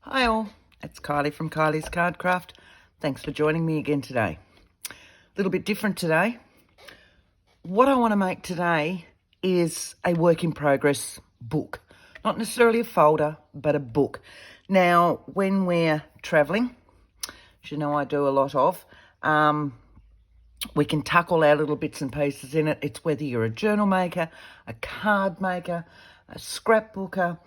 Hi all, it's Kylie from Kylie's Cardcraft. Thanks for joining me again today. A little bit different today. What I want to make today is a work in progress book. Not necessarily a folder, but a book. Now, when we're travelling, as you know I do a lot of, we can tuck all our little bits and pieces in it. It's whether you're a journal maker, a card maker, a scrapbooker.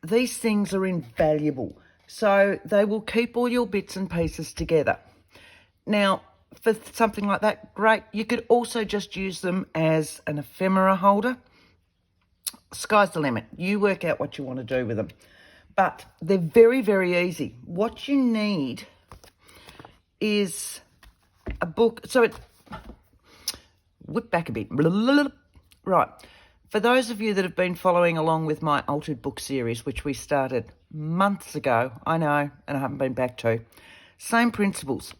These things are invaluable. So they will keep all your bits and pieces together. Now, for something like that, great. You could also just use them as an ephemera holder. Sky's the limit. You work out what you want to do with them. But they're very, very easy. What you need is a book. So whip back a bit. Right. For those of you that have been following along with my altered book series, which we started months ago, I know, and I haven't been back to, same principles.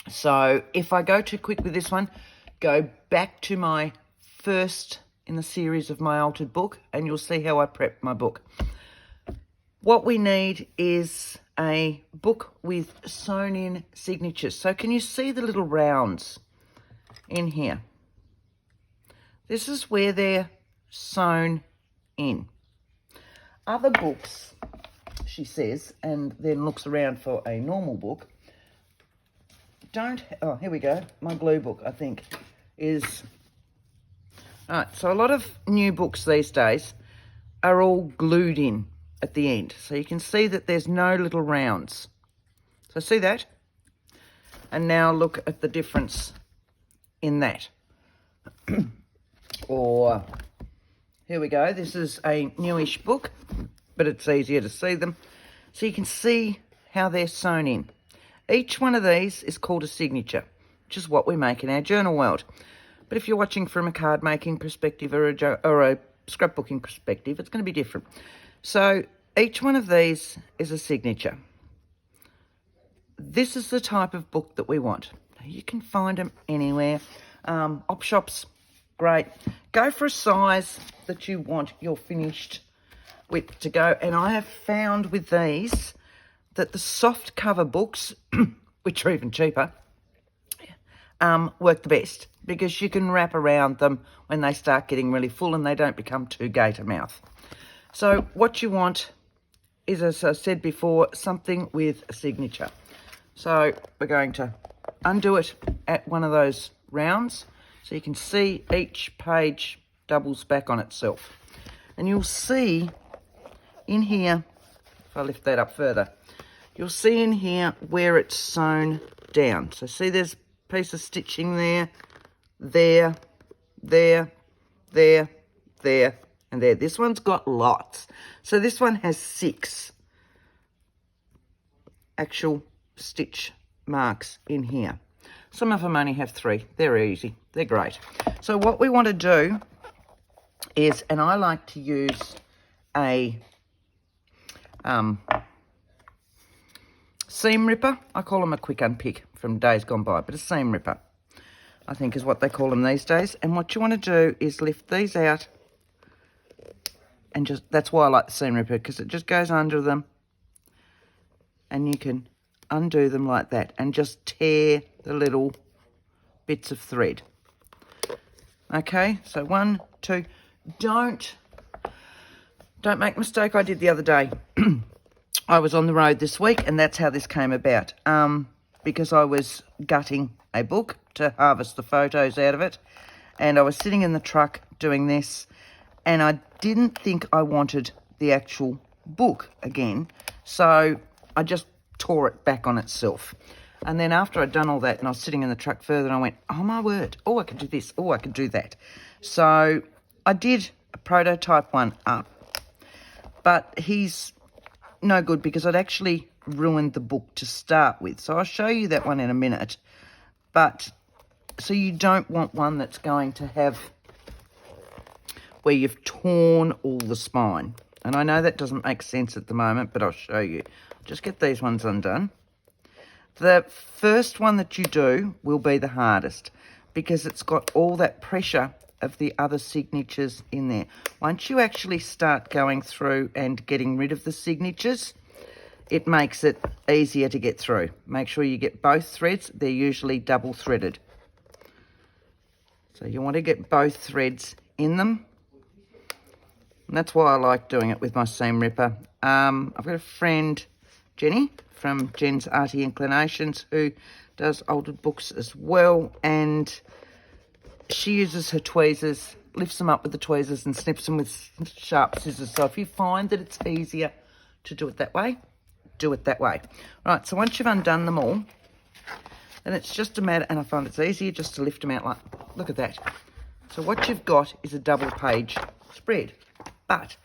So if I go too quick with this one, go back to my first in the series of my altered book and you'll see how I prep my book. What we need is a book with sewn in signatures. So can you see the little rounds in here? This is where they're sewn in. Other books, she says, and then looks around for a normal book, oh, here we go. My blue book, I think, is... All right, so a lot of new books these days are all glued in at the end. So you can see that there's no little rounds. So see that? And now look at the difference in that. Or, here we go. This is a newish book, but it's easier to see them. So you can see how they're sewn in. Each one of these is called a signature, which is what we make in our journal world. But if you're watching from a card making perspective or a scrapbooking perspective, it's going to be different. So each one of these is a signature. This is the type of book that we want. You can find them anywhere. Op shops, great. Go for a size that you want your finished width to go. And I have found with these that the soft cover books, which are even cheaper, work the best because you can wrap around them when they start getting really full and they don't become too gator mouth. So what you want is, as I said before, something with a signature. So we're going to undo it at one of those rounds so you can see each page doubles back on itself. And you'll see in here, if I lift that up further, you'll see in here where it's sewn down. So see there's a piece of stitching there, there, there, there, there, and there. This one's got lots. So this one has 6 actual stitch marks in here. Some of them only have 3. They're easy. They're great. So what we want to do is, and I like to use a seam ripper. I call them a quick unpick from days gone by, but a seam ripper, I think, is what they call them these days. And what you want to do is lift these out and just, that's why I like the seam ripper, because it just goes under them and you can undo them like that and just tear the little bits of thread. Okay, so 1, 2, don't make a mistake I did the other day. I was on the road this week and that's how this came about, because I was gutting a book to harvest the photos out of it, and I was sitting in the truck doing this and I didn't think I wanted the actual book again, so I just tore it back on itself. And then after I'd done all that and I was sitting in the truck further and I went, oh my word, oh I can do this, oh I can do that. So I did a prototype one up, but he's no good because I'd actually ruined the book to start with. So I'll show you that one in a minute. But so you don't want one that's going to have where you've torn all the spine. And I know that doesn't make sense at the moment, but I'll show you. Just get these ones undone. The first one that you do will be the hardest because it's got all that pressure of the other signatures in there. Once you actually start going through and getting rid of the signatures, it makes it easier to get through. Make sure you get both threads. They're usually double threaded. So you want to get both threads in them. And that's why I like doing it with my seam ripper. I've got a friend, Jenny, from Jen's Arty Inclinations, who does altered books as well. And she uses her tweezers, lifts them up with the tweezers and snips them with sharp scissors. So if you find that it's easier to do it that way, do it that way. Right, so once you've undone them all, then it's just a matter, and I find it's easier just to lift them out like, look at that. So what you've got is a double page spread. But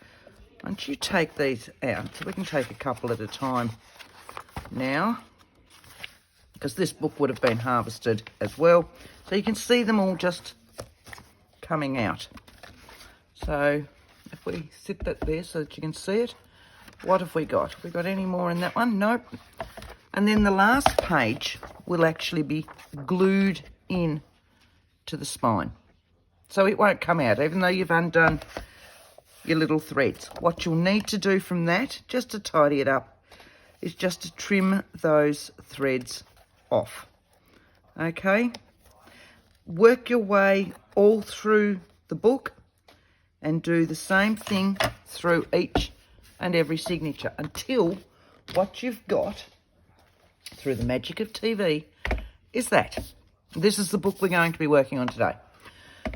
once you take these out, so we can take a couple at a time now, because this book would have been harvested as well. So you can see them all just coming out. So if we sit that there so that you can see it, what have we got? Have we got any more in that one? Nope. And then the last page will actually be glued in to the spine. So it won't come out, even though you've undone your little threads. What you'll need to do from that, just to tidy it up, is just to trim those threads off. Okay? Work your way all through the book and do the same thing through each and every signature until what you've got, through the magic of TV, is that. This is the book we're going to be working on today.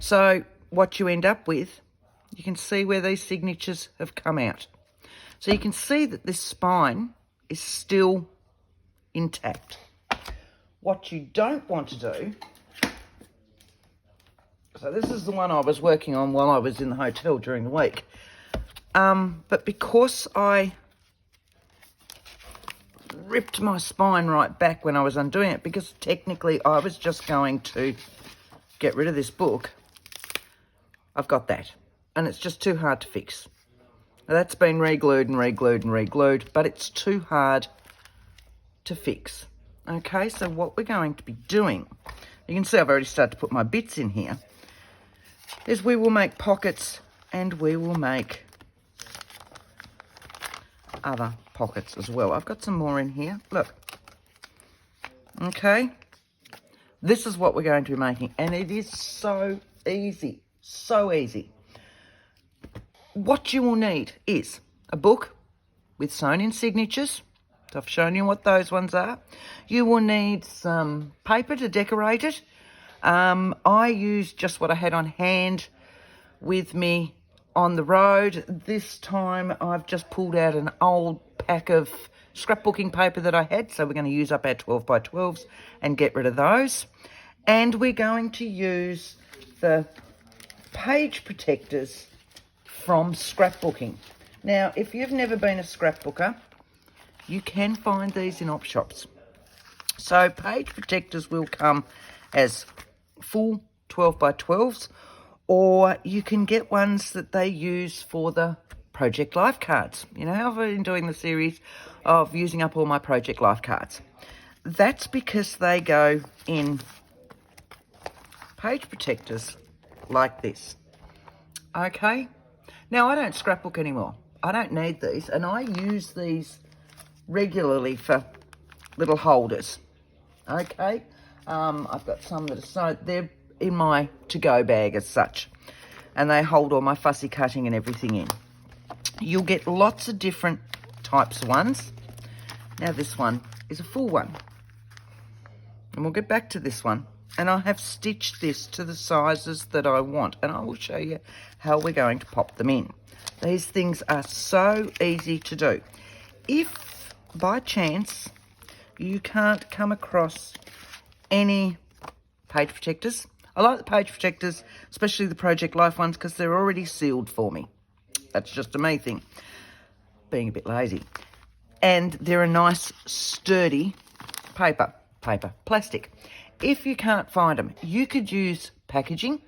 So what you end up with, you can see where these signatures have come out. So you can see that this spine is still intact. What you don't want to do, so this is the one I was working on while I was in the hotel during the week. But because I ripped my spine right back when I was undoing it, because technically I was just going to get rid of this book, I've got that. And it's just too hard to fix. Now that's been re-glued and re-glued and re-glued, but it's too hard to fix. Okay, so what we're going to be doing, you can see I've already started to put my bits in here, is we will make pockets and we will make other pockets as well. I've got some more in here. Look. Okay. This is what we're going to be making, and it is so easy. So easy. What you will need is a book with sewn-in signatures. So I've shown you what those ones are. You will need some paper to decorate it. I used just what I had on hand with me on the road. This time I've just pulled out an old pack of scrapbooking paper that I had. So we're going to use up our 12 by 12s and get rid of those. And we're going to use the page protectors from scrapbooking. Now, if you've never been a scrapbooker, you can find these in op shops. So page protectors will come as full 12 by 12s, or you can get ones that they use for the Project Life cards. You know how I've been doing the series of using up all my Project Life cards. That's because they go in page protectors like this. Okay? Now, I don't scrapbook anymore. I don't need these, and I use these regularly for little holders. Okay? I've got some that are so they're in my to-go bag as such, and they hold all my fussy cutting and everything in. You'll get lots of different types of ones. Now, this one is a full one, and we'll get back to this one. And I have stitched this to the sizes that I want, and I will show you how we're going to pop them in. These things are so easy to do. If by chance you can't come across any page protectors, I like the page protectors, especially the Project Life ones, because they're already sealed for me. That's just a me thing, being a bit lazy. And they're a nice sturdy plastic. If you can't find them, you could use packaging.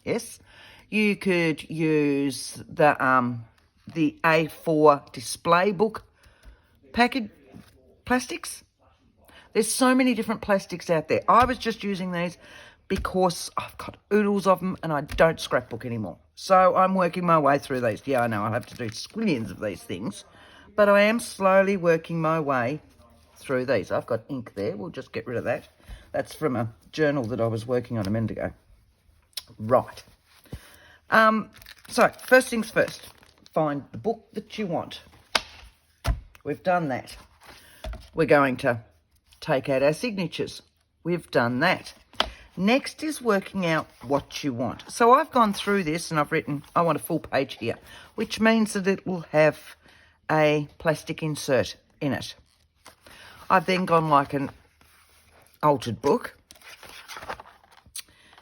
Yes. You could use the A4 display book plastics. There's so many different plastics out there. I was just using these because I've got oodles of them and I don't scrapbook anymore. So I'm working my way through these. Yeah, I know I'll have to do squillions of these things, But I am slowly working my way through these. I've got ink there. We'll just get rid of that. That's from a journal that I was working on a minute ago. Right. So, first things first. Find the book that you want. We've done that. We're going to take out our signatures. We've done that. Next is working out what you want. So I've gone through this and I've written, I want a full page here, which means that it will have a plastic insert in it. I've then gone like an altered book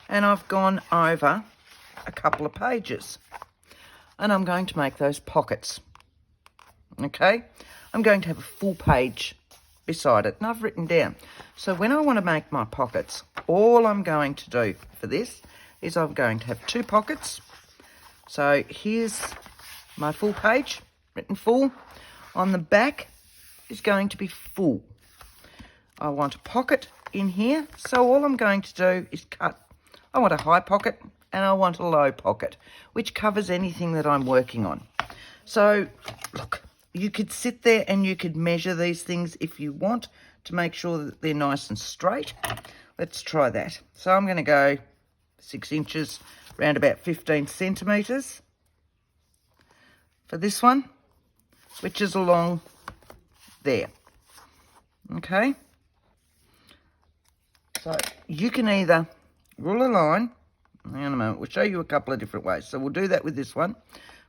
and I've gone over a couple of pages and I'm going to make those pockets. Okay, I'm going to have a full page beside it and I've written down. So when I want to make my pockets, all I'm going to do for this is I'm going to have 2 pockets. So here's my full page, written full. On the back is going to be full. I want a pocket in here, so all I'm going to do is cut. I want a high pocket and I want a low pocket, which covers anything that I'm working on. So look, you could sit there and you could measure these things if you want to make sure that they're nice and straight. Let's try that. So I'm going to go 6 inches, around about 15 centimetres for this one, which is along there. Okay. So you can either rule a line. Hang on a moment. We'll show you a couple of different ways. So we'll do that with this one.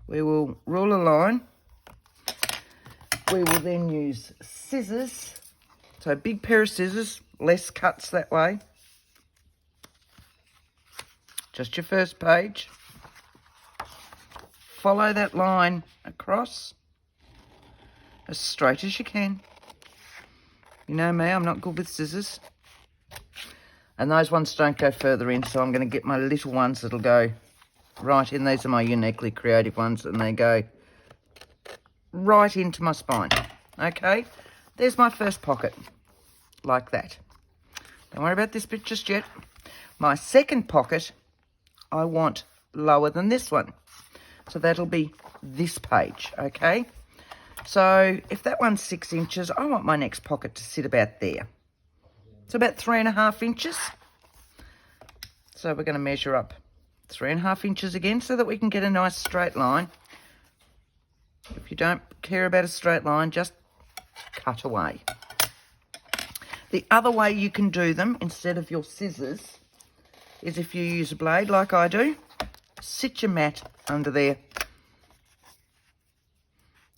We will rule a line. We will then use scissors. So a big pair of scissors, less cuts that way. Just your first page. Follow that line across as straight as you can. You know me, I'm not good with scissors. And those ones don't go further in, so I'm going to get my little ones that'll go right in. These are my uniquely creative ones, and they go right into my spine. Okay, there's my first pocket, like that. Don't worry about this bit just yet. My second pocket, I want lower than this one. So that'll be this page, okay? So if that one's 6 inches, I want my next pocket to sit about there. It's about 3.5 inches. So we're going to measure up 3.5 inches again so that we can get a nice straight line. If you don't care about a straight line, just cut away. The other way you can do them instead of your scissors is if you use a blade like I do, sit your mat under there,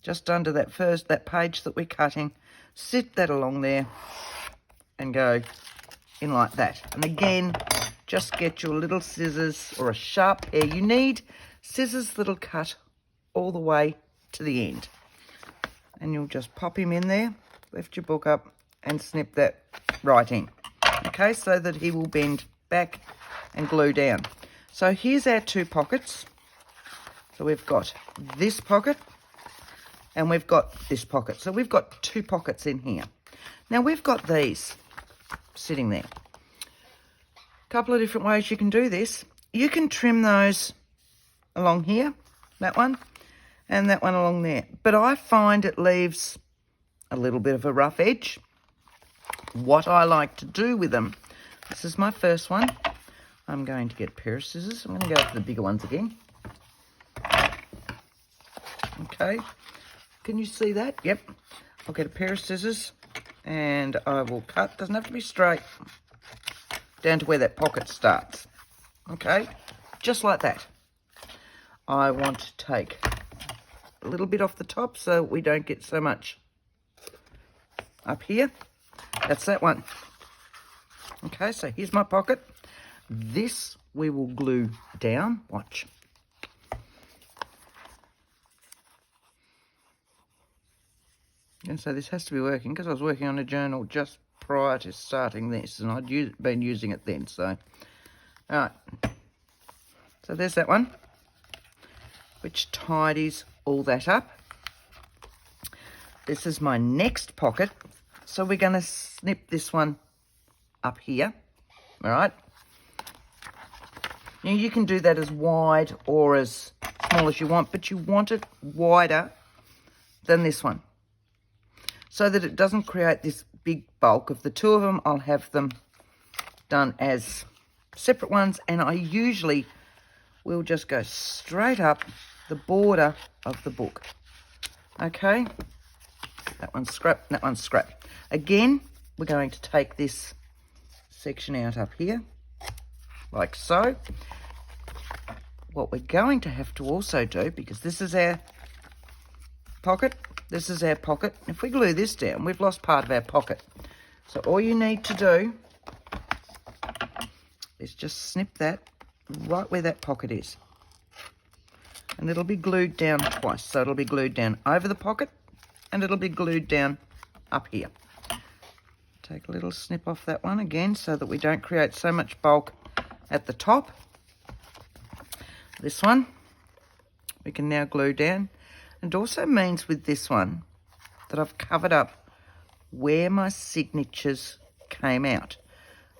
just under that page that we're cutting, sit that along there and go in like that. And again, just get your little scissors or a sharp pair. You need scissors that'll cut all the way to the end. And you'll just pop him in there, lift your book up and snip that right in. Okay, so that he will bend back and glue down. So here's our 2 pockets. So we've got this pocket and we've got this pocket. So we've got 2 pockets in here. Now we've got these sitting there. A couple of different ways you can do this. You can trim those along here, that one, and that one along there. But I find it leaves a little bit of a rough edge. What I like to do with them, this is my first one. I'm going to get a pair of scissors. I'm going to go for the bigger ones again. Okay. Can you see that? Yep. I'll get a pair of scissors and I will cut. Doesn't have to be straight. Down to where that pocket starts. Okay. Just like that. I want to take a little bit off the top so we don't get so much up here. That's that one. Okay, so here's my pocket. This we will glue down. Watch. And so this has to be working because I was working on a journal just prior to starting this and I'd been using it then. So, all right. So there's that one, which tidies all that up. This is my next pocket. So we're going to snip this one up here. All right. Now you can do that as wide or as small as you want, but you want it wider than this one. so that it doesn't create this big bulk. Of the two of them, I'll have them done as separate ones, and I usually will just go straight up the border of the book. Okay, that one's scrap, that one's scrap. Again, we're going to take this section out up here, like so. What we're going to have to also do, because this is our pocket, this is our pocket. If we glue this down, we've lost part of our pocket. So all you need to do is just snip that right where that pocket is. And it'll be glued down twice. So it'll be glued down over the pocket and it'll be glued down up here. Take a little snip off that one again so that we don't create so much bulk at the top. This one we can now glue down. It also means with this one that I've covered up where my signatures came out.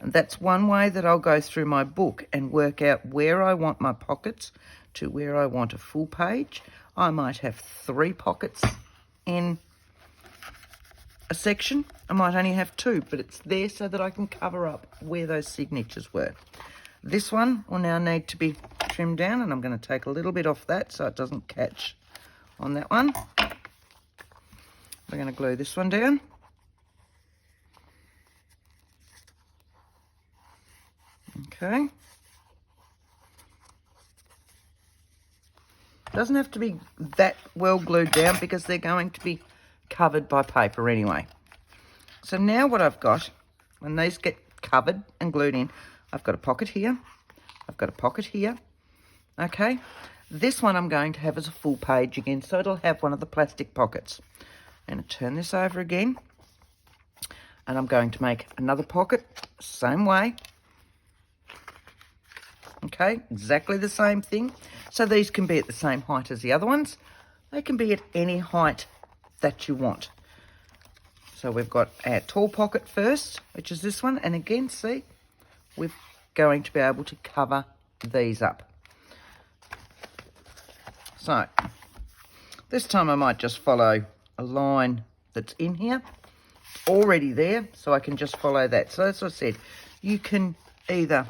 And that's one way that I'll go through my book and work out where I want my pockets to where I want a full page. I might have 3 pockets in a section. I might only have 2, but it's there so that I can cover up where those signatures were. This one will now need to be trimmed down, and I'm going to take a little bit off that so it doesn't catch on that one. We're going to glue this one down. Okay. Doesn't have to be that well glued down because they're going to be covered by paper anyway. So now what I've got, when these get covered and glued in, I've got a pocket here, I've got a pocket here, okay? This one I'm going to have as a full page again, so it'll have one of the plastic pockets. I'm going to turn this over again, and I'm going to make another pocket, same way. Okay, exactly the same thing. So these can be at the same height as the other ones. They can be at any height that you want. So we've got our tall pocket first, which is this one. And again, see, we're going to be able to cover these up. So this time I might just follow a line that's in here, already there, so I can just follow that. So as I said, you can either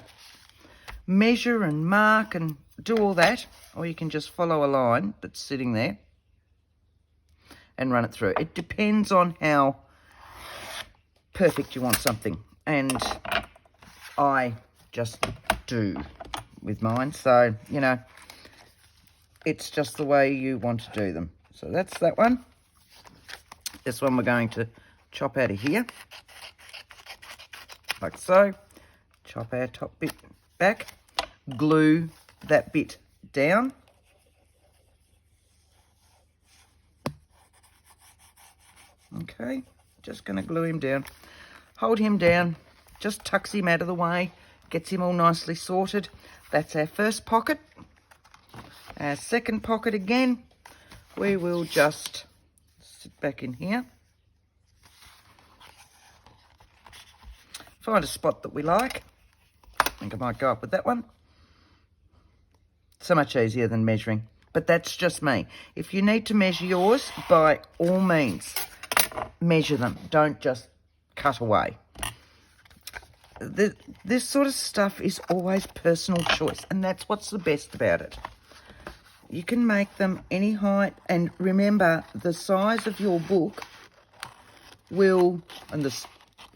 measure and mark and do all that, or you can just follow a line that's sitting there and run it through. It depends on how perfect you want something, and I just do with mine. So, you know, it's just the way you want to do them. So that's that one. This one we're going to chop out of here, like so. Chop our top bit back, glue that bit down. Okay, just going to glue him down. Hold him down, just tucks him out of the way, gets him all nicely sorted. That's our first pocket. Our second pocket again, we will just sit back in here. Find a spot that we like. I think I might go up with that one. So much easier than measuring, but that's just me. If you need to measure yours, by all means, measure them. Don't just cut away. This sort of stuff is always personal choice, and that's what's the best about it. You can make them any height, and remember, the size of your book will, and the,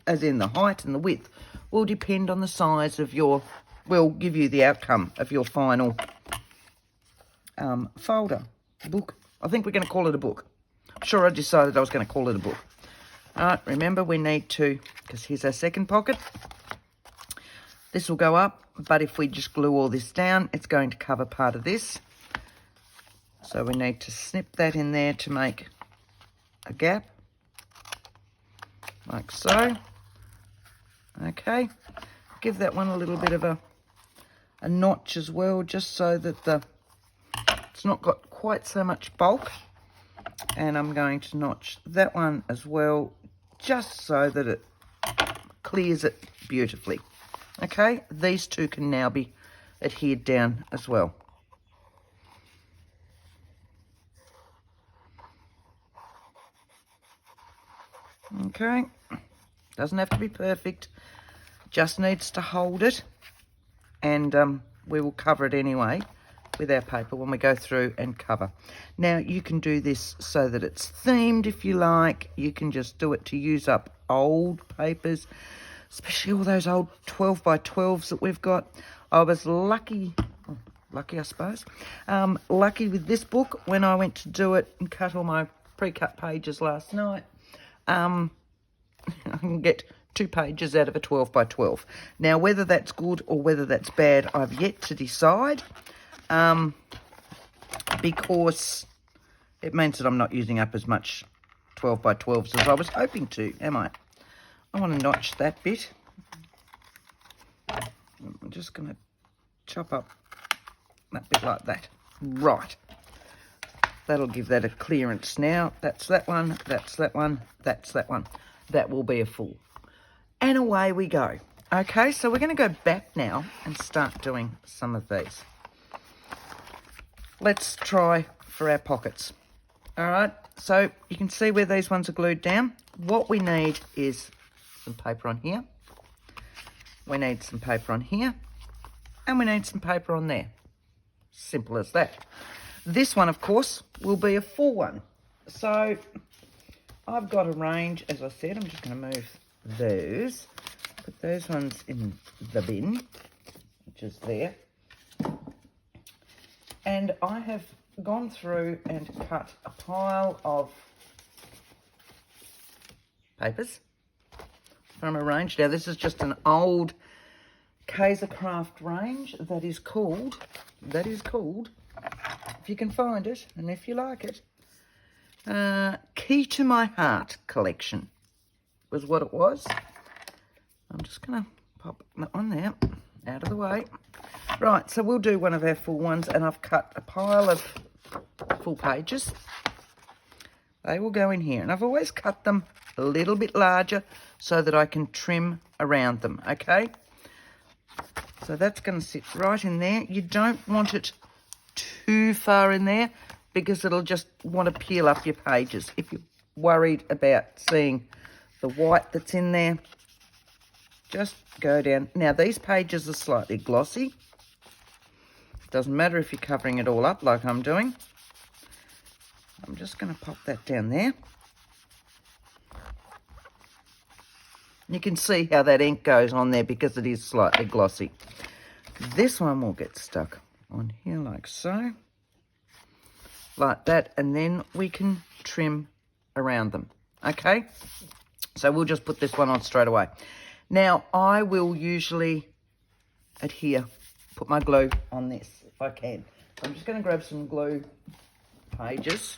as in the height and the width, will depend on the size of your, will give you the outcome of your final folder, book. I think we're going to call it a book. I'm sure I decided I was going to call it a book. All right, remember we need to, because here's our second pocket. This will go up, but if we just glue all this down, it's going to cover part of this. So we need to snip that in there to make a gap, like so. Okay, give that one a little bit of a notch as well, just so that it's not got quite so much bulk. And I'm going to notch that one as well, just so that it clears it beautifully. Okay, these two can now be adhered down as well. Okay, doesn't have to be perfect, just needs to hold it, and we will cover it anyway with our paper when we go through and cover. Now you can do this so that it's themed if you like. You can just do it to use up old papers, especially all those old 12 by 12s that we've got. I was lucky I suppose, lucky with this book when I went to do it and cut all my pre-cut pages last night. I can get 2 pages out of a 12 by 12. Now, whether that's good or whether that's bad, I've yet to decide, because it means that I'm not using up as much 12 by 12s as I was hoping to, am I? I want to notch that bit. I'm just going to chop up that bit like that. Right. That'll give that a clearance now. That's that one, that's that one, that's that one. That will be a full. And away we go. Okay, so we're going to go back now and start doing some of these. Let's try for our pockets. All right, so you can see where these ones are glued down. What we need is some paper on here. We need some paper on here. And we need some paper on there. Simple as that. This one, of course, will be a full one. So I've got a range, as I said. I'm just going to move those. Put those ones in the bin, which is there. And I have gone through and cut a pile of papers from a range. Now, this is just an old Kaisercraft range that is called, if you can find it and if you like it, Key to My Heart collection was what it was. I'm just going to pop that one there out of the way. Right, so we'll do one of our full ones, and I've cut a pile of full pages. They will go in here, and I've always cut them a little bit larger so that I can trim around them, okay? So that's going to sit right in there. You don't want it too far in there because it'll just want to peel up your pages. If you're worried about seeing the white that's in there, just go down. Now, these pages are slightly glossy. Doesn't matter if you're covering it all up like I'm doing. I'm just going to pop that down there. You can see how that ink goes on there because it is slightly glossy. This one will get stuck on here like so. Like that, and then we can trim around them. Okay? So we'll just put this one on straight away. Now, I will usually put my glue on this if I can. I'm just going to grab some glue pages.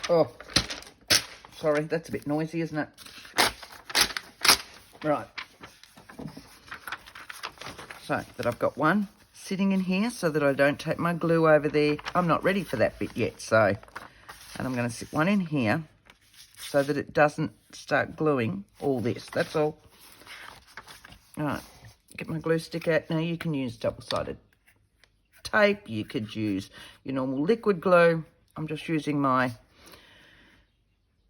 Oh, sorry, that's a bit noisy, isn't it? Right. So that I've got one sitting in here so that I don't take my glue over there. I'm not ready for that bit yet, so, and I'm going to sit one in here so that it doesn't start gluing all this. That's all. All right, get my glue stick out. Now you can use double-sided tape. You could use your normal liquid glue. I'm just using my,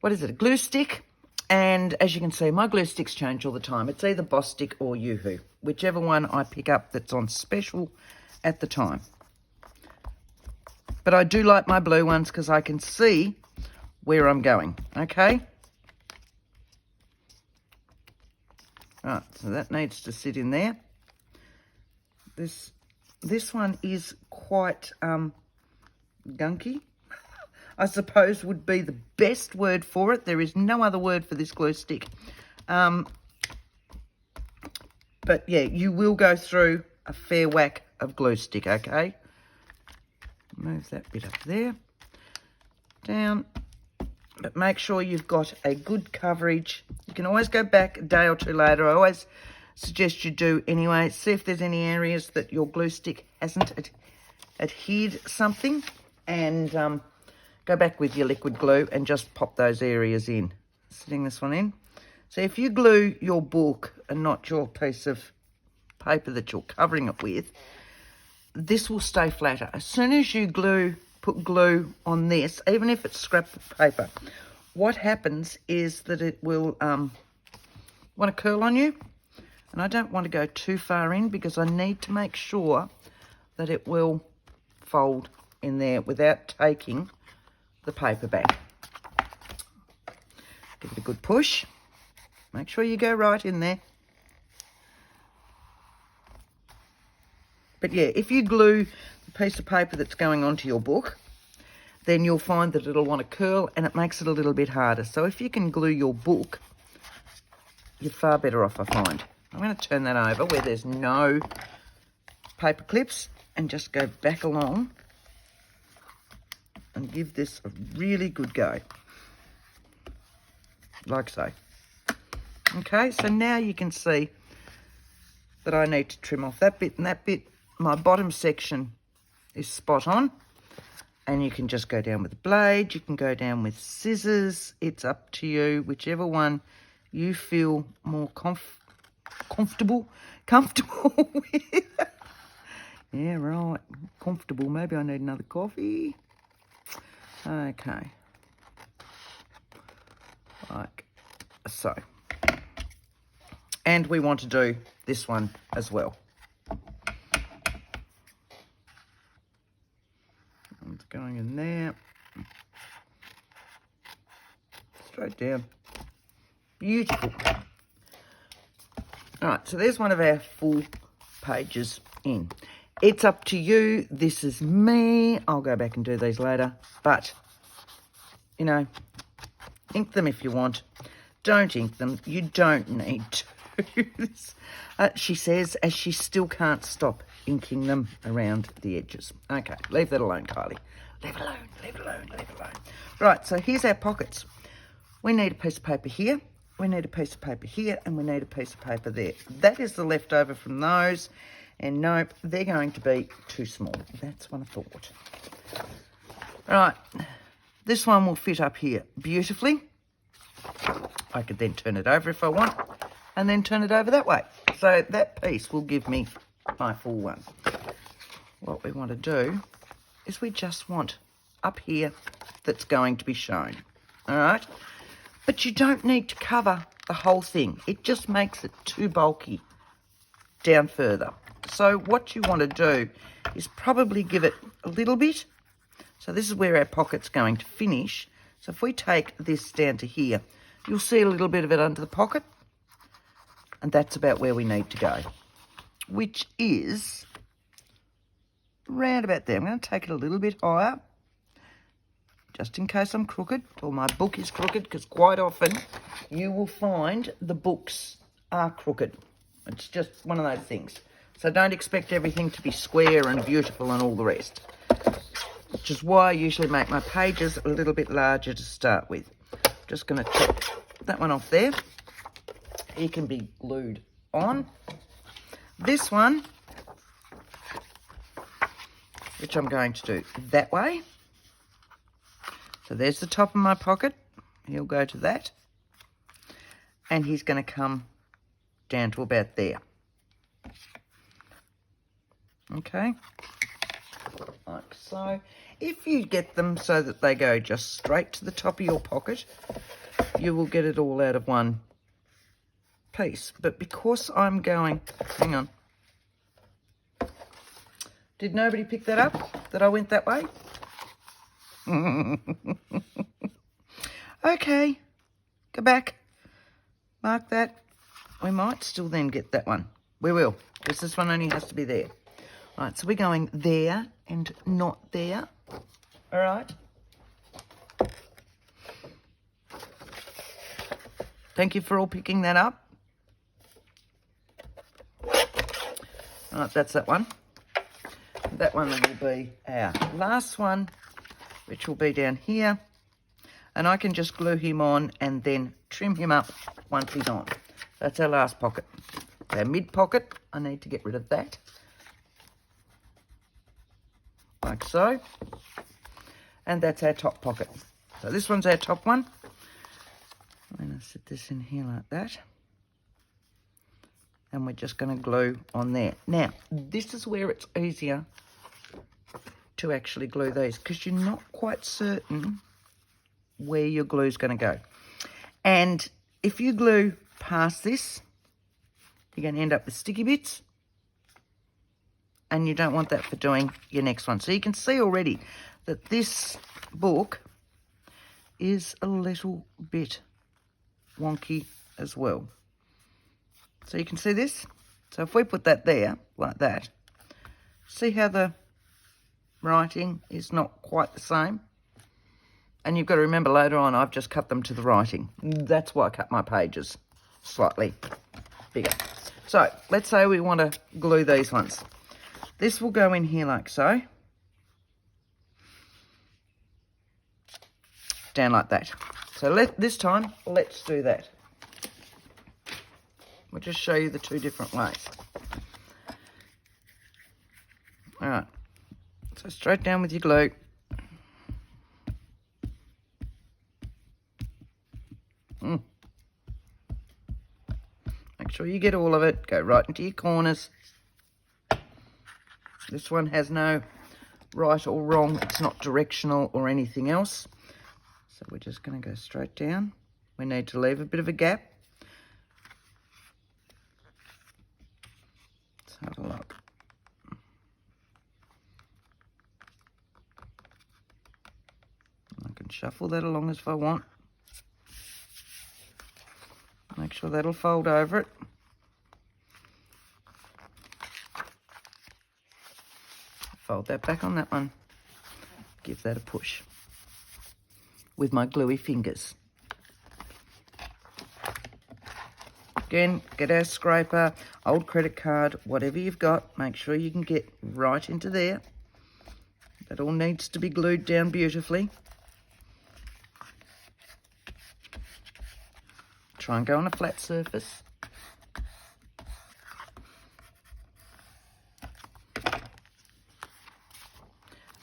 a glue stick. And as you can see, my glue sticks change all the time. It's either Boss Stick or Yoo-Hoo, whichever one I pick up that's on special at the time. But I do like my blue ones because I can see where I'm going, okay? Right, so that needs to sit in there. This one is quite gunky, I suppose would be the best word for it. There is no other word for this glue stick. But yeah, you will go through a fair whack of glue stick, okay? Move that bit up there, down. But make sure you've got a good coverage. You can always go back a day or two later. I always suggest you do anyway. See if there's any areas that your glue stick hasn't adhered something, and go back with your liquid glue and just pop those areas in. Sitting this one in. So if you glue your book and not your piece of paper that you're covering it with, this will stay flatter. As soon as you put glue on this, even if it's scrap paper, what happens is that it will want to curl on you. And I don't want to go too far in because I need to make sure that it will fold in there without taking the paper back. Give it a good push. Make sure you go right in there. But yeah, if you glue the piece of paper that's going onto your book, then you'll find that it'll want to curl and it makes it a little bit harder. So if you can glue your book, you're far better off, I find. I'm going to turn that over where there's no paper clips and just go back along and give this a really good go. Like so. Okay, so now you can see that I need to trim off that bit and that bit. My bottom section is spot on. And you can just go down with a blade. You can go down with scissors. It's up to you, whichever one you feel more comfortable with. Yeah, right. Comfortable. Maybe I need another coffee. Okay. Like so. And we want to do this one as well. It's going in there. Straight down. Beautiful. All right, so there's one of our full pages in. It's up to you. This is me. I'll go back and do these later. But, you know, ink them if you want. Don't ink them. You don't need to. She says, as she still can't stop inking them around the edges. Okay, leave that alone, Kylie. Leave it alone, leave it alone, leave it alone. Right, so here's our pockets. We need a piece of paper here, we need a piece of paper here, and we need a piece of paper there. That is the leftover from those, and nope, they're going to be too small. That's what I thought. Right, this one will fit up here beautifully. I could then turn it over if I want, and then turn it over that way. So that piece will give me my full one. What we want to do is we just want up here that's going to be shown. All right? But you don't need to cover the whole thing. It just makes it too bulky down further. So what you want to do is probably give it a little bit. So this is where our pocket's going to finish. So if we take this down to here, you'll see a little bit of it under the pocket. And that's about where we need to go, which is round about there. I'm going to take it a little bit higher, just in case I'm crooked, or my book is crooked, because quite often you will find the books are crooked. It's just one of those things. So don't expect everything to be square and beautiful and all the rest, which is why I usually make my pages a little bit larger to start with. Just going to chop that one off there. He can be glued on. This one, which I'm going to do that way. So there's the top of my pocket. He'll go to that. And he's going to come down to about there. Okay. Like so. If you get them so that they go just straight to the top of your pocket, you will get it all out of one piece. But because I'm going, hang on, did nobody pick that up that I went that way? Okay, go back, mark that. We might still then get that one. We will, because this one only has to be there. All right, so we're going there and not there. All right. Thank you for all picking that up. All right, that's that one. That one will be our last one, which will be down here. And I can just glue him on and then trim him up once he's on. That's our last pocket. Our mid pocket, I need to get rid of that. Like so. And that's our top pocket. So this one's our top one. I'm going to sit this in here like that. And we're just going to glue on there. Now, this is where it's easier to actually glue these, because you're not quite certain where your glue is going to go. And if you glue past this, you're going to end up with sticky bits. And you don't want that for doing your next one. So you can see already that this book is a little bit wonky as well. So you can see this. So if we put that there, like that, see how the writing is not quite the same? And you've got to remember later on, I've just cut them to the writing. That's why I cut my pages slightly bigger. So let's say we want to glue these ones. This will go in here like so. Down like that. So this time, let's do that. We'll just show you the two different ways. All right. So straight down with your glue. Make sure you get all of it. Go right into your corners. This one has no right or wrong. It's not directional or anything else. So we're just going to go straight down. We need to leave a bit of a gap. Let's have a look. I can shuffle that along if I want. Make sure that'll fold over it. Fold that back on that one. Give that a push with my gluey fingers. Again, get our scraper, old credit card, whatever you've got, make sure you can get right into there. That all needs to be glued down beautifully. Try and go on a flat surface.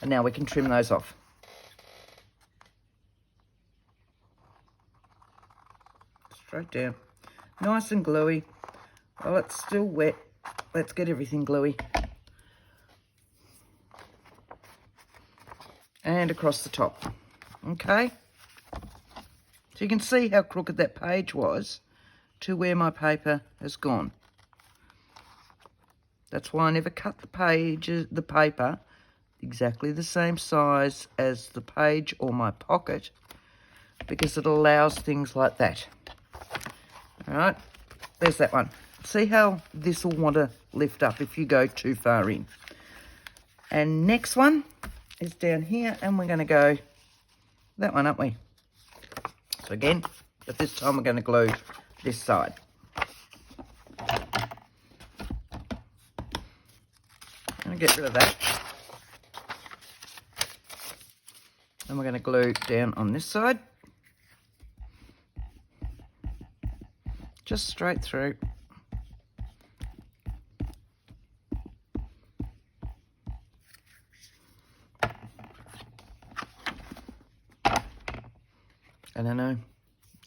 And now we can trim those off. Straight down. Nice and gluey. While it's still wet, let's get everything gluey. And across the top. Okay. So you can see how crooked that page was to where my paper has gone. That's why I never cut the paper exactly the same size as the page or my pocket, because it allows things like that. All right, there's that one. See how this will want to lift up if you go too far in. And next one is down here, and we're going to go that one, aren't we? So again, but this time we're going to glue this side. I'm going to get rid of that. And we're going to glue down on this side. Just straight through. I don't know,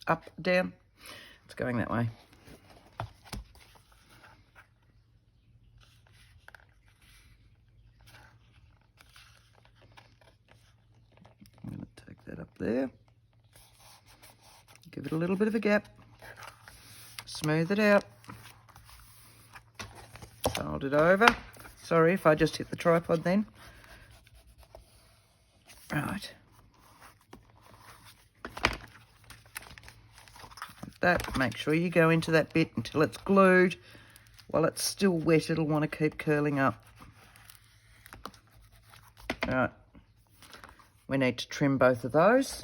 up, down, it's going that way. I'm going to take that up there, give it a little bit of a gap, smooth it out, fold it over. Sorry if I just hit the tripod then. Right. That, make sure you go into that bit until it's glued. While it's still wet, it'll want to keep curling up. All right, we need to trim both of those.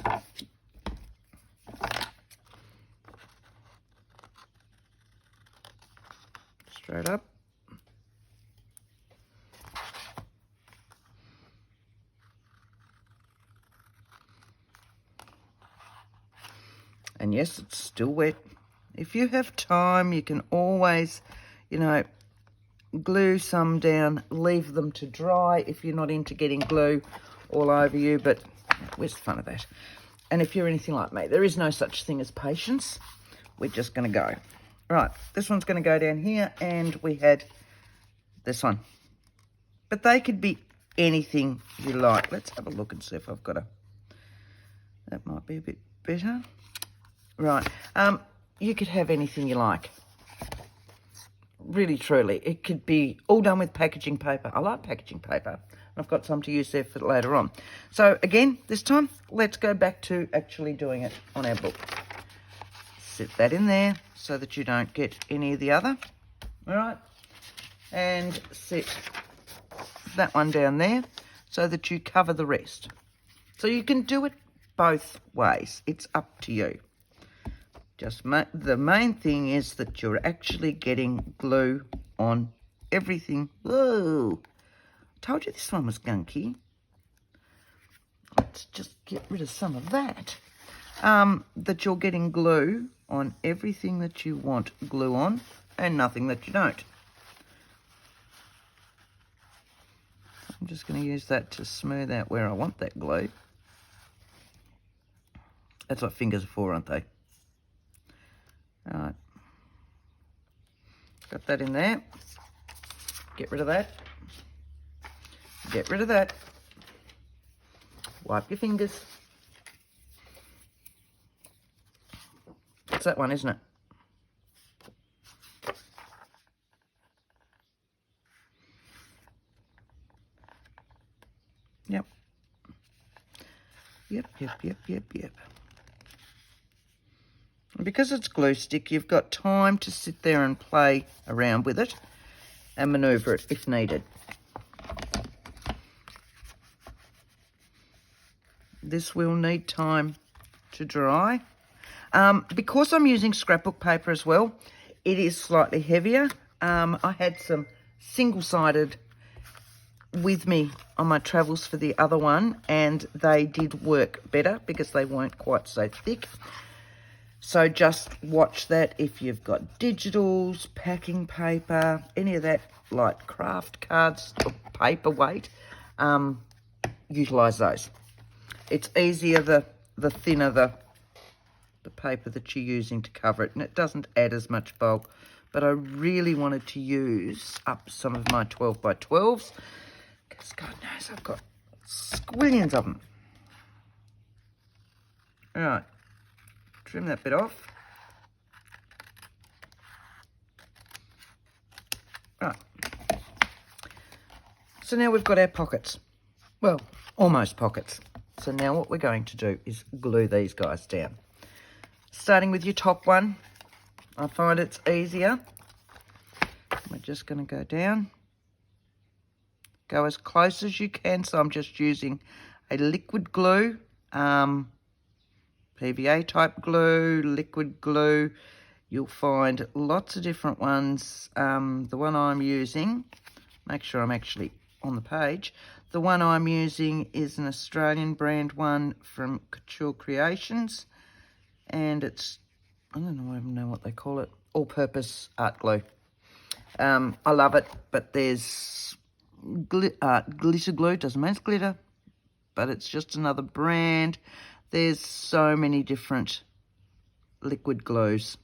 Straight up. And yes, it's still wet. If you have time, you can always, glue some down, leave them to dry if you're not into getting glue all over you, but where's the fun of that? And if you're anything like me, there is no such thing as patience. We're just going to go. Right, this one's going to go down here, and we had this one. But they could be anything you like. Let's have a look and see if I've got that might be a bit better. Right. You could have anything you like. Really, truly. It could be all done with packaging paper. I like packaging paper. I've got some to use there for later on. So, again, this time, let's go back to actually doing it on our book. Sit that in there so that you don't get any of the other. All right. And set that one down there so that you cover the rest. So you can do it both ways. It's up to you. Just the main thing is that you're actually getting glue on everything. Whoa! Told you this one was gunky. Let's just get rid of some of that. That you're getting glue on everything that you want glue on and nothing that you don't. I'm just going to use that to smooth out where I want that glue. That's what fingers are for, aren't they? All right. Got that in there. Get rid of that. Get rid of that. Wipe your fingers. It's that one, isn't it? Yep. Yep. And because it's glue stick, you've got time to sit there and play around with it and manoeuvre it if needed. This will need time to dry. Because I'm using scrapbook paper as well, it is slightly heavier. I had some single-sided with me on my travels for the other one, and they did work better because they weren't quite so thick. So just watch that if you've got digitals, packing paper, any of that, like craft cards or paperweight, utilise those. It's easier the thinner the paper that you're using to cover it, and it doesn't add as much bulk. But I really wanted to use up some of my 12x12s because God knows I've got squillions of them. All right. Trim that bit off. Right. So now we've got our pockets. Well, almost pockets. So now what we're going to do is glue these guys down. Starting with your top one, I find it's easier. We're just going to go down. Go as close as you can. So I'm just using a liquid glue. PVA type glue, liquid glue. You'll find lots of different ones. The one I'm using, make sure I'm actually on the page. The one I'm using is an Australian brand one from Couture Creations. And it's, I don't even know what they call it, all-purpose art glue. I love it, but there's glitter glue. Doesn't mean it's glitter, but it's just another brand. There's so many different liquid glues.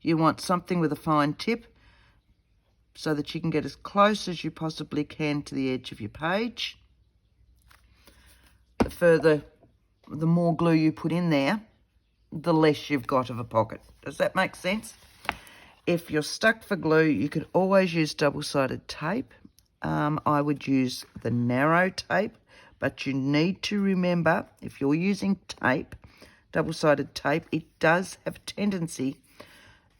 You want something with a fine tip so that you can get as close as you possibly can to the edge of your page. The more glue you put in there, the less you've got of a pocket. Does that make sense? If you're stuck for glue, you could always use double-sided tape. I would use the narrow tape. But you need to remember, if you're using tape, double-sided tape, it does have a tendency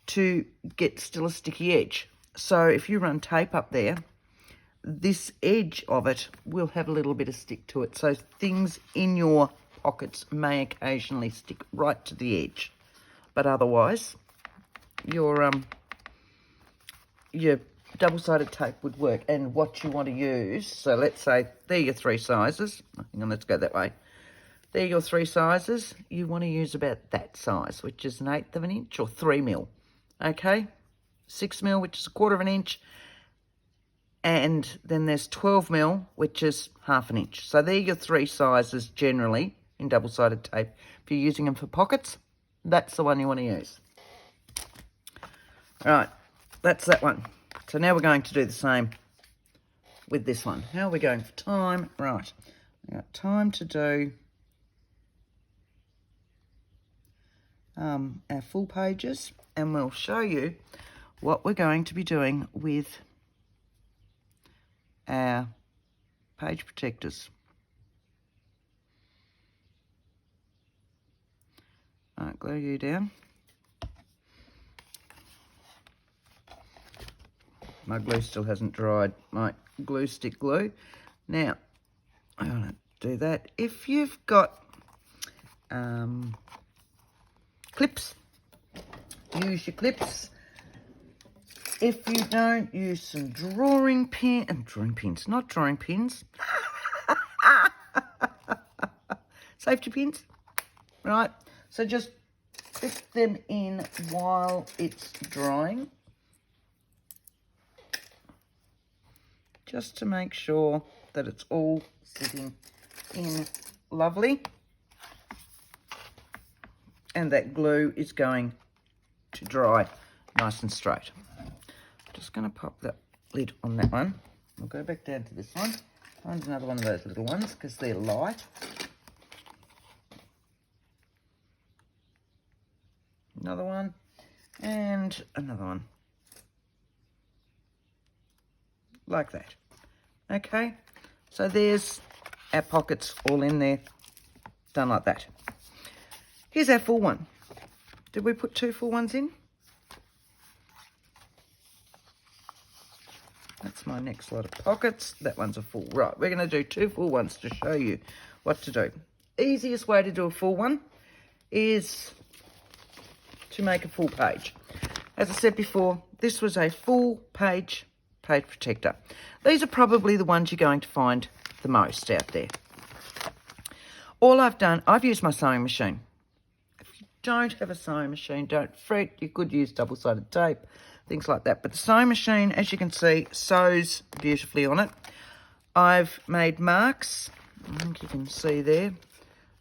to get still a sticky edge. So if you run tape up there, this edge of it will have a little bit of stick to it. So things in your pockets may occasionally stick right to the edge. But otherwise, your double-sided tape would work. And what you want to use, so let's say they're your three sizes. Hang on, let's go that way. They're your three sizes. You want to use about that size, which is 1/8 of an inch or 3 mil. Okay? 6 mil, which is 1/4 of an inch. And then there's 12 mil, which is 1/2 an inch. So they're your three sizes generally in double-sided tape. If you're using them for pockets, that's the one you want to use. All right, that's that one. So now we're going to do the same with this one. How are we going for time? Right, we've got time to do our full pages, and we'll show you what we're going to be doing with our page protectors. Alright, glue you down. My glue still hasn't dried, my glue stick glue. Now, I'm going to do that. If you've got clips, use your clips. If you don't, use some drawing pins, not drawing pins. Safety pins, right? So just put them in while it's drying, just to make sure that it's all sitting in lovely and that glue is going to dry nice and straight. Just going to pop the lid on that one. We'll go back down to this one. Find another one of those little ones because they're light. Another one and another one. Like that. Okay, so there's our pockets all in there, done like that. Here's our full one. Did we put 2 full ones in? That's my next lot of pockets. That one's a full. Right, we're going to do 2 full ones to show you what to do. Easiest way to do a full one is to make a full page. As I said before, this was a full page protector. These are probably the ones you're going to find the most out there. All I've done, I've used my sewing machine. If you don't have a sewing machine, don't fret. You could use double-sided tape, things like that. But the sewing machine, as you can see, sews beautifully on it. I've made marks. I think you can see there.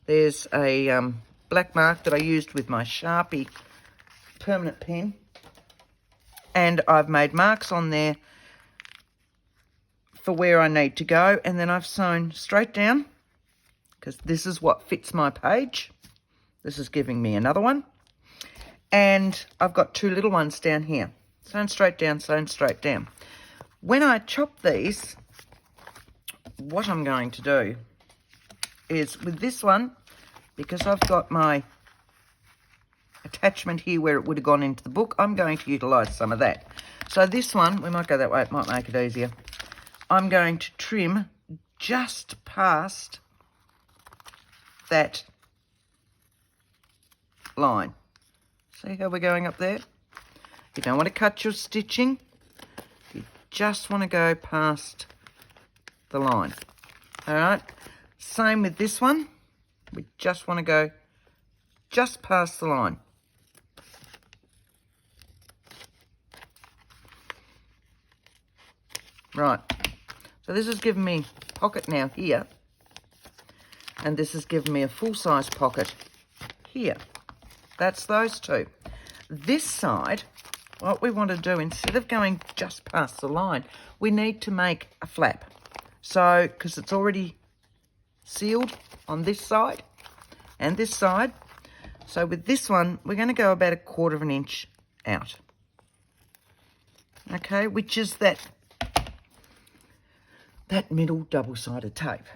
There's a black mark that I used with my Sharpie permanent pen. And I've made marks on there for where I need to go. And then I've sewn straight down because this is what fits my page. This is giving me another one. And I've got 2 little ones down here. Sewn straight down, sewn straight down. When I chop these, what I'm going to do is with this one, because I've got my attachment here where it would have gone into the book, I'm going to utilise some of that. So this one, we might go that way, it might make it easier. I'm going to trim just past that line. See how we're going up there? You don't want to cut your stitching. You just want to go past the line. All right? Same with this one. We just want to go just past the line. Right. So this has given me pocket now here. And this has given me a full-size pocket here. That's those 2. This side, what we want to do, instead of going just past the line, we need to make a flap. So, because it's already sealed on this side and this side. So with this one, we're going to go about 1/4 of an inch out. Okay, which is that middle double-sided tape.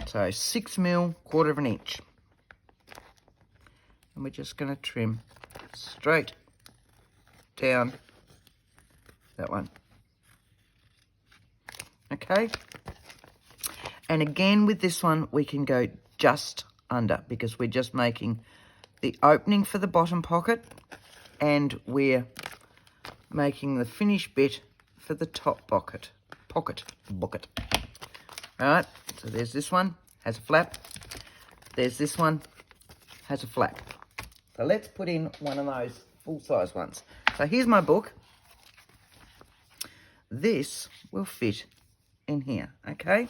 So 6mm, 1/4 of an inch. And we're just going to trim straight down that one. Okay. And again with this one, we can go just under because we're just making the opening for the bottom pocket and we're making the finished bit for the top pocket. All right, so there's this one, has a flap. There's this one, has a flap. So let's put in one of those full-size ones. So here's my book. This will fit in here, okay?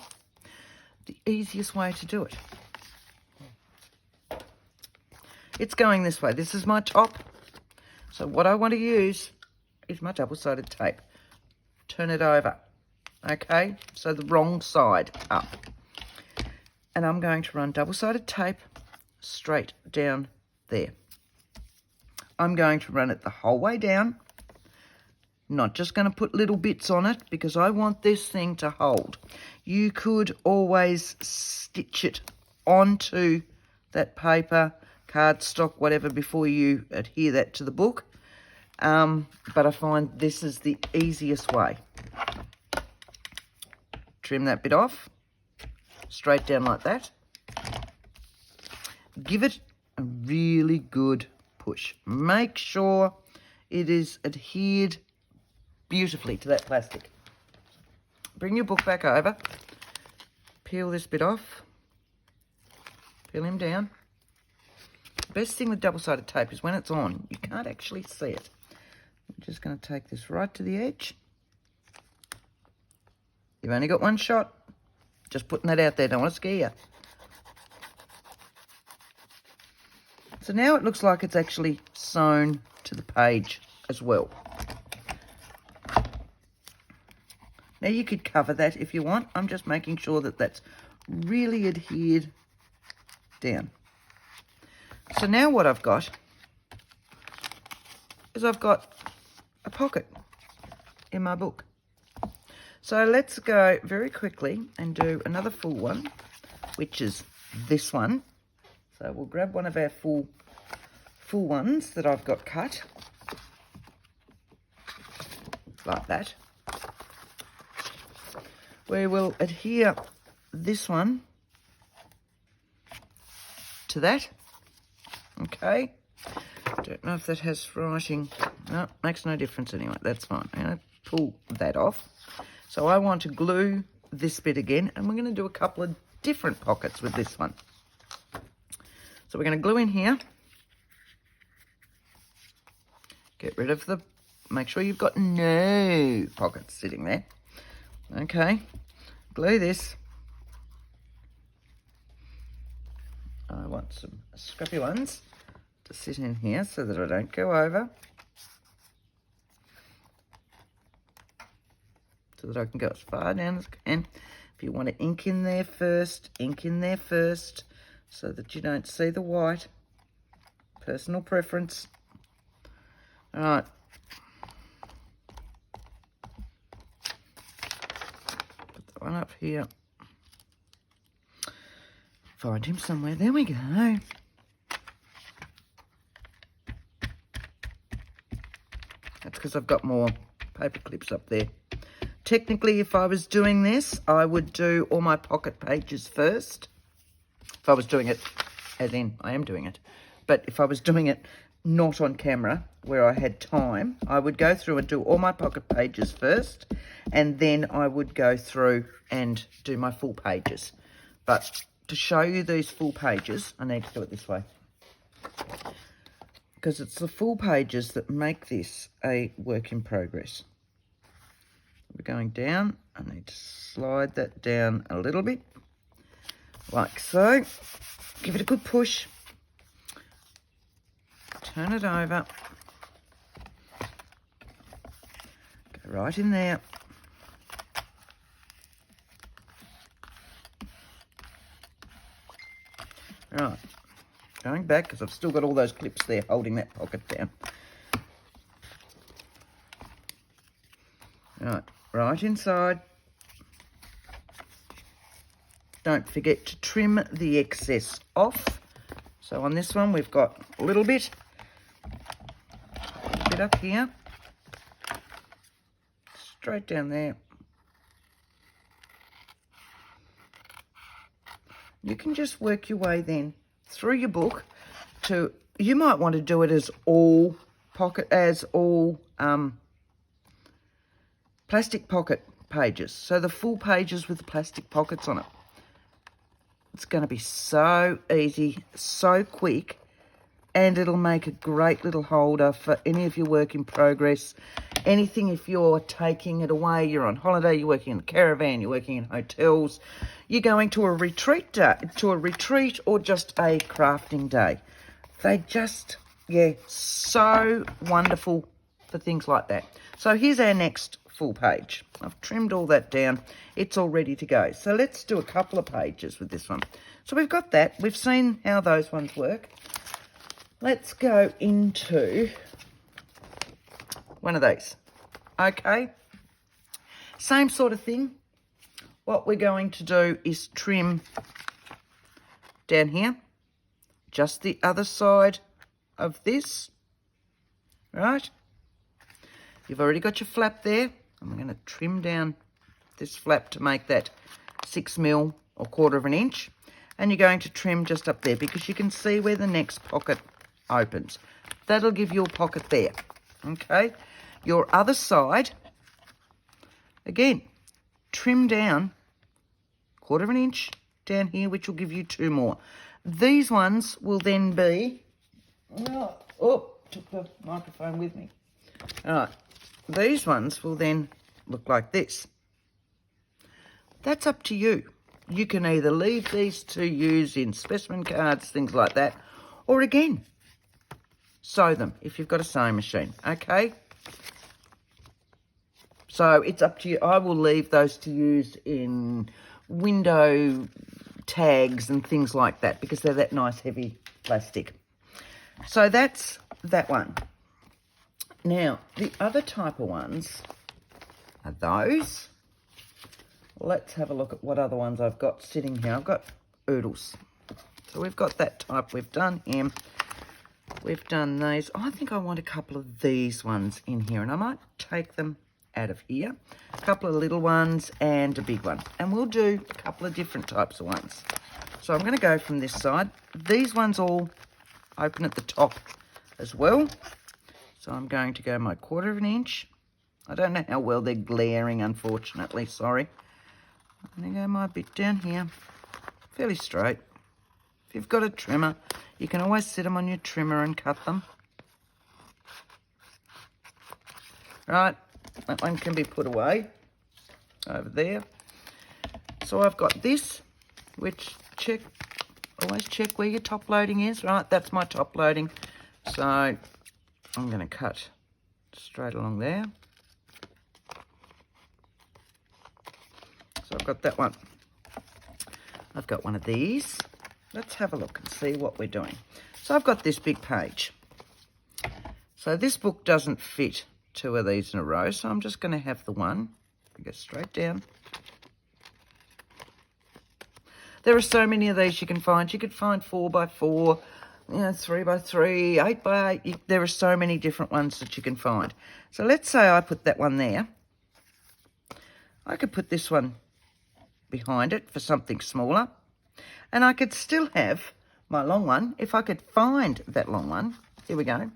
The easiest way to do it. It's going this way. This is my top. So what I want to use is my double-sided tape. Turn it over, okay? So the wrong side up. And I'm going to run double-sided tape straight down there. I'm going to run it the whole way down. Not just going to put little bits on it because I want this thing to hold. You could always stitch it onto that paper, cardstock, whatever, before you adhere that to the book. But I find this is the easiest way. Trim that bit off, straight down like that. Give it a really good push. Make sure it is adhered beautifully to that plastic. Bring your book back over, peel this bit off, peel him down. The best thing with double-sided tape is when it's on, you can't actually see it. I'm just going to take this right to the edge. You've only got one shot. Just putting that out there, don't want to scare you. So now it looks like it's actually sewn to the page as well. Now you could cover that if you want. I'm just making sure that that's really adhered down. So now what I've got is I've got a pocket in my book. So let's go very quickly and do another full one, which is this one. So we'll grab one of our full ones that I've got cut, like that. We will adhere this one to that. Okay. Don't know if that has writing. No, makes no difference anyway. That's fine. I'm going to pull that off. So I want to glue this bit again, and we're going to do a couple of different pockets with this one. So we're going to glue in here. Get rid of the, make sure you've got no pockets sitting there. Okay, glue this. I want some scrappy ones to sit in here so that I don't go over. So that I can go as far down as I can. If you want to ink in there first, so that you don't see the white. Personal preference. All right. Put that one up here. Find him somewhere. There we go. That's because I've got more paper clips up there. Technically, if I was doing this, I would do all my pocket pages first. If I was doing it, as in, I am doing it. But if I was doing it not on camera, where I had time, I would go through and do all my pocket pages first, and then I would go through and do my full pages. But to show you these full pages, I need to do it this way. Because it's the full pages that make this a work in progress. We're going down. I need to slide that down a little bit, like so. Give it a good push. Turn it over. Go right in there. Right. Going back, because I've still got all those clips there holding that pocket down. Right inside. Don't forget to trim the excess off. So on this one, we've got a little bit up here, straight down there. You can just work your way then through your book to, you might want to do it as all plastic pocket pages. So the full pages with the plastic pockets on it. It's going to be so easy, so quick, and it'll make a great little holder for any of your work in progress. Anything, if you're taking it away, you're on holiday, you're working in a caravan, you're working in hotels, you're going to a retreat or just a crafting day. They just, so wonderful for things like that. So here's our next full page. I've trimmed all that down. It's all ready to go. So let's do a couple of pages with this one. So we've got that. We've seen how those ones work. let's go into one of these. Okay, same sort of thing. What we're going to do is trim down here, just the other side of this, right? You've already got your flap there. I'm going to trim down this flap to make that 6mm or 1/4 inch. And you're going to trim just up there because you can see where the next pocket opens. That'll give you a pocket there, okay? Your other side, again, trim down 1/4 inch down here, which will give you 2 more. These ones will then be, took the microphone with me. All right, these ones will then look like this. That's up to you. You can either leave these to use in specimen cards, things like that, or again, sew them if you've got a sewing machine, okay? So it's up to you. I will leave those to use in window tags and things like that because they're that nice heavy plastic. So that's that one. Now, the other type of ones are those. Let's have a look at what other ones I've got sitting here. I've got oodles. So we've got that type. We've done him. We've done these. I think I want a couple of these ones in here, and I might take them out of here. A couple of little ones and a big one. And we'll do a couple of different types of ones. So I'm going to go from this side. These ones all open at the top as well. So I'm going to go my 1/4 inch. I don't know how well they're glaring, unfortunately. Sorry. I'm going to go my bit down here. Fairly straight. If you've got a trimmer, you can always sit them on your trimmer and cut them. Right. That one can be put away over there. So I've got this, which always check where your top loading is. Right, that's my top loading. So I'm going to cut straight along there. So I've got that one. I've got one of these. Let's have a look and see what we're doing. So I've got this big page. So this book doesn't fit 2 of these in a row, so I'm just going to have the one. Go straight down. There are so many of these you can find. You could find 4x4, 3x3, 8x8. There are so many different ones that you can find. So let's say I put that one there. I could put this one behind it for something smaller. And I could still have my long one, if I could find that long one. Here we go.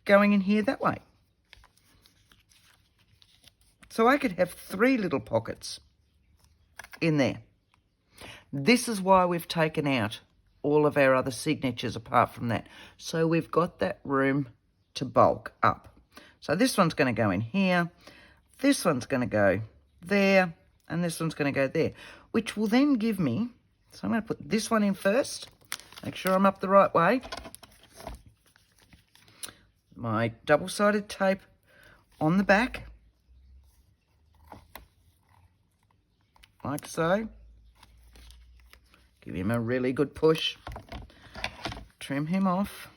Going in here that way. So I could have 3 little pockets in there. This is why we've taken out all of our other signatures apart from that. So we've got that room to bulk up. So this one's going to go in here. This one's going to go there. And this one's going to go there. Which will then give me... So I'm going to put this one in first. Make sure I'm up the right way. My double-sided tape on the back. Like so. Give him a really good push. Trim him off.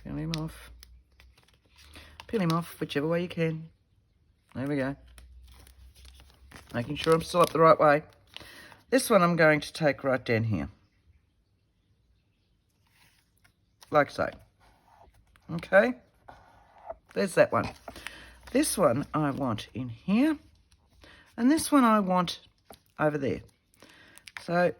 Peel him off. Peel him off whichever way you can. There we go. Making sure I'm still up the right way. This one I'm going to take right down here. Like so. Okay. There's that one. This one I want in here. And this one I want over there. So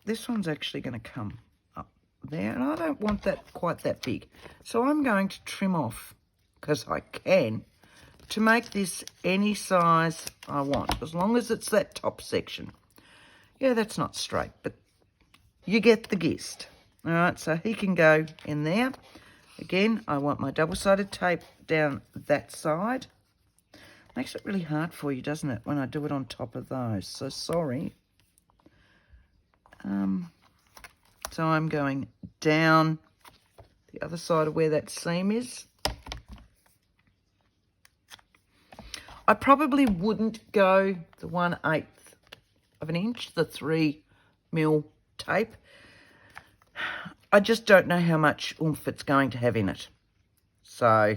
this one's actually going to come up there. And I don't want that quite that big. So I'm going to trim off, because I can, to make this any size I want. As long as it's that top section. Yeah, that's not straight, but you get the gist. All right, so he can go in there. Again, I want my double-sided tape down that side. Makes it really hard for you, doesn't it, when I do it on top of those? So sorry. So I'm going down the other side of where that seam is. I probably wouldn't go the 1/8 of an inch, the 3mm tape. I just don't know how much oomph it's going to have in it. So,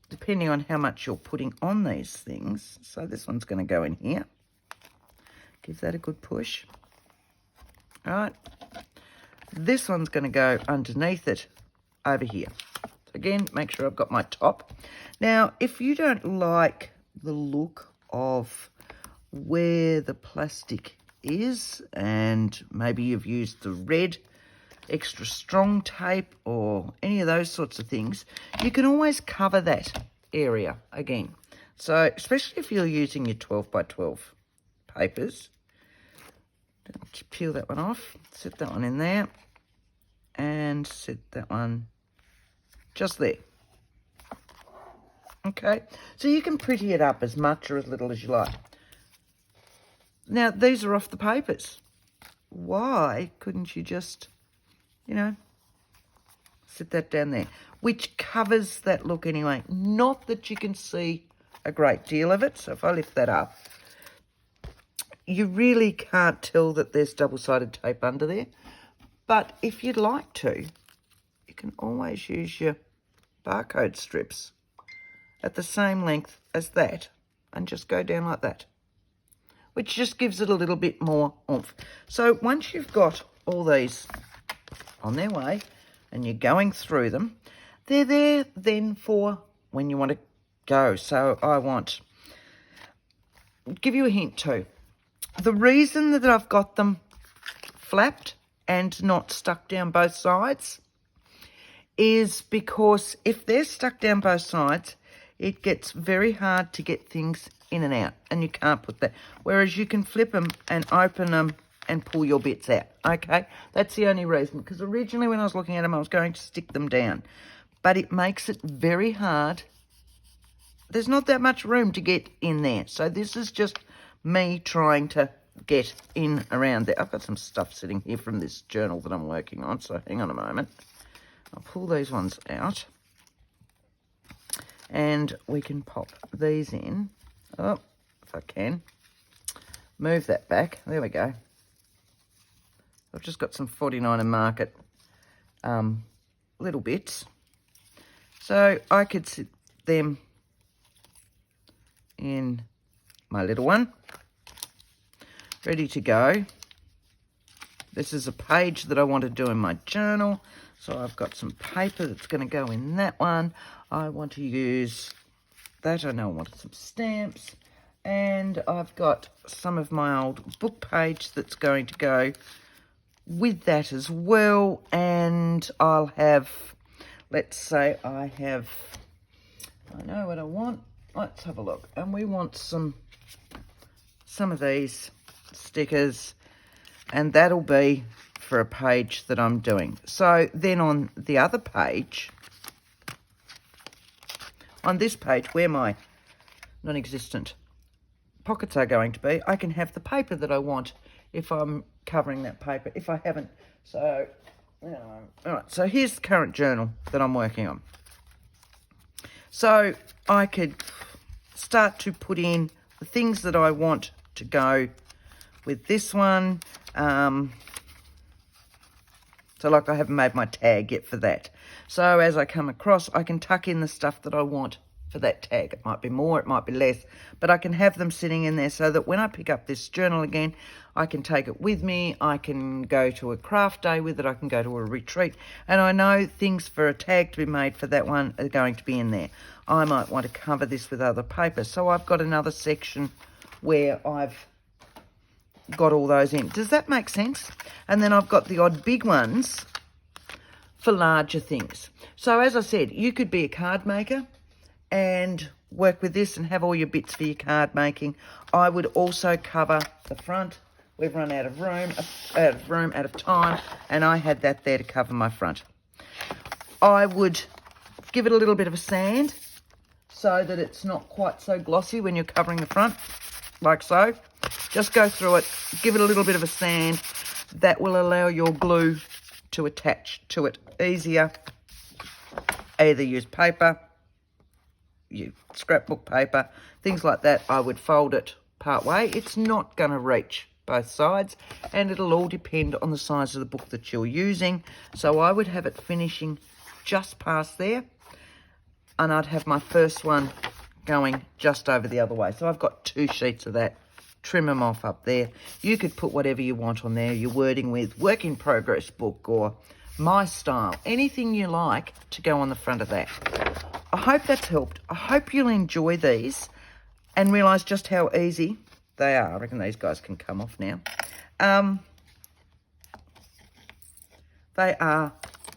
depending on how much you're putting on these things. So this one's going to go in here. Give that a good push. All right. This one's going to go underneath it over here. Again, make sure I've got my top. Now, if you don't like the look of where the plastic is, and maybe you've used the red extra strong tape or any of those sorts of things, you can always cover that area again. So, especially if you're using your 12x12 papers, peel that one off, set that one in there, and set that one just there. Okay, so you can pretty it up as much or as little as you like. Now, these are off the papers. Why couldn't you just, you know, sit that down there? Which covers that look anyway. Not that you can see a great deal of it. So if I lift that up, you really can't tell that there's double-sided tape under there. But if you'd like to, you can always use your barcode strips at the same length as that and just go down like that, which just gives it a little bit more oomph. So once you've got all these on their way and you're going through them, they're there then for when you want to go. So I'll give you a hint too. The reason that I've got them flapped and not stuck down both sides is because if they're stuck down both sides, it gets very hard to get things in and out, and you can't put that. Whereas you can flip them and open them and pull your bits out, okay? That's the only reason, because originally when I was looking at them, I was going to stick them down. But it makes it very hard. There's not that much room to get in there. So this is just me trying to get in around there. I've got some stuff sitting here from this journal that I'm working on, so hang on a moment. I'll pull these ones out. And we can pop these in. Oh, if I can. Move that back. There we go. I've just got some 49 and Market little bits. So I could sit them in my little one. Ready to go. This is a page that I want to do in my journal. So I've got some paper that's going to go in that one. I want to use that. I know I wanted some stamps. And I've got some of my old book page that's going to go with that as well. And I'll have, let's say I know what I want. Let's have a look. And we want some of these stickers. And that'll be for a page that I'm doing. So then on the other page, on this page where my non-existent pockets are going to be, I can have the paper that I want if I'm covering that paper. If I haven't, so, all right, so here's the current journal that I'm working on. So I could start to put in the things that I want to go with this one. So like I haven't made my tag yet for that. So as I come across, I can tuck in the stuff that I want for that tag. It might be more, it might be less, but I can have them sitting in there so that when I pick up this journal again, I can take it with me. I can go to a craft day with it. I can go to a retreat. And I know things for a tag to be made for that one are going to be in there. I might want to cover this with other paper. So I've got another section where I've got all those in. Does that make sense? And then I've got the odd big ones for larger things. So as I said, you could be a card maker and work with this and have all your bits for your card making. I would also cover the front. We've run out of time, and I had that there to cover my front. I would give it a little bit of a sand so that it's not quite so glossy when you're covering the front, like so. Just go through it, give it a little bit of a sand. That will allow your glue to attach to it easier. Either use paper, scrapbook paper, things like that. I would fold it part way. It's not going to reach both sides, and it'll all depend on the size of the book that you're using. So I would have it finishing just past there, and I'd have my first one going just over the other way. So I've got 2 sheets of that. Trim them off up there. You could put whatever you want on there. Your wording with work in progress book or my style, anything you like to go on the front of that. I hope that's helped. I hope you'll enjoy these and realise just how easy they are. I reckon these guys can come off now. They are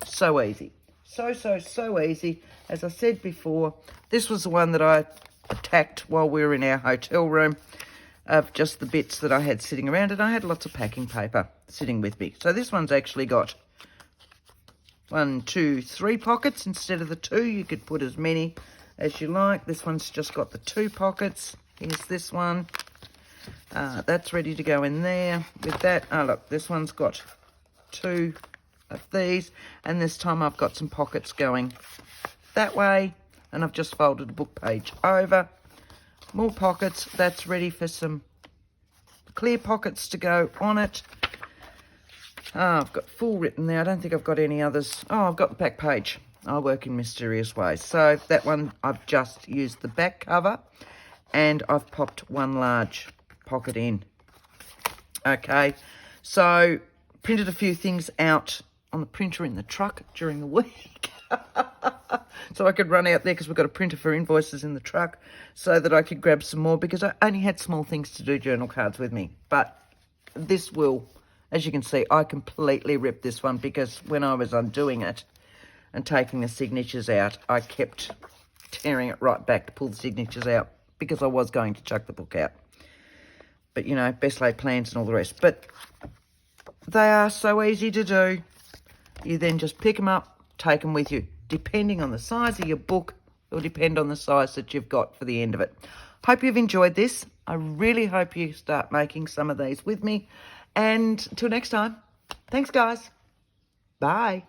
so easy. So easy. As I said before, this was the one that I attacked while we were in our hotel room, of just the bits that I had sitting around, and I had lots of packing paper sitting with me. So this one's actually got 1, 2, 3 pockets instead of the 2. You could put as many as you like. This one's just got the 2 pockets. Here's this one. That's ready to go in there with that. Oh, look, this one's got 2 of these, and this time I've got some pockets going that way, and I've just folded a book page over. More pockets. That's ready for some clear pockets to go on it. I've got full written there. I don't think I've got any others. Oh, I've got the back page. I work in mysterious ways. So that one, I've just used the back cover, and I've popped 1 large pocket in. Okay, so printed a few things out on the printer in the truck during the week. So I could run out there, because we've got a printer for invoices in the truck, so that I could grab some more, because I only had small things to do journal cards with me. But this will, as you can see, I completely ripped this one, because when I was undoing it and taking the signatures out, I kept tearing it right back to pull the signatures out, because I was going to chuck the book out. But, you know, best laid plans and all the rest. But they are so easy to do. You then just pick them up, take them with you. Depending on the size of your book, it will depend on the size that you've got for the end of it. Hope you've enjoyed this. I really hope you start making some of these with me. And until next time, thanks guys. Bye.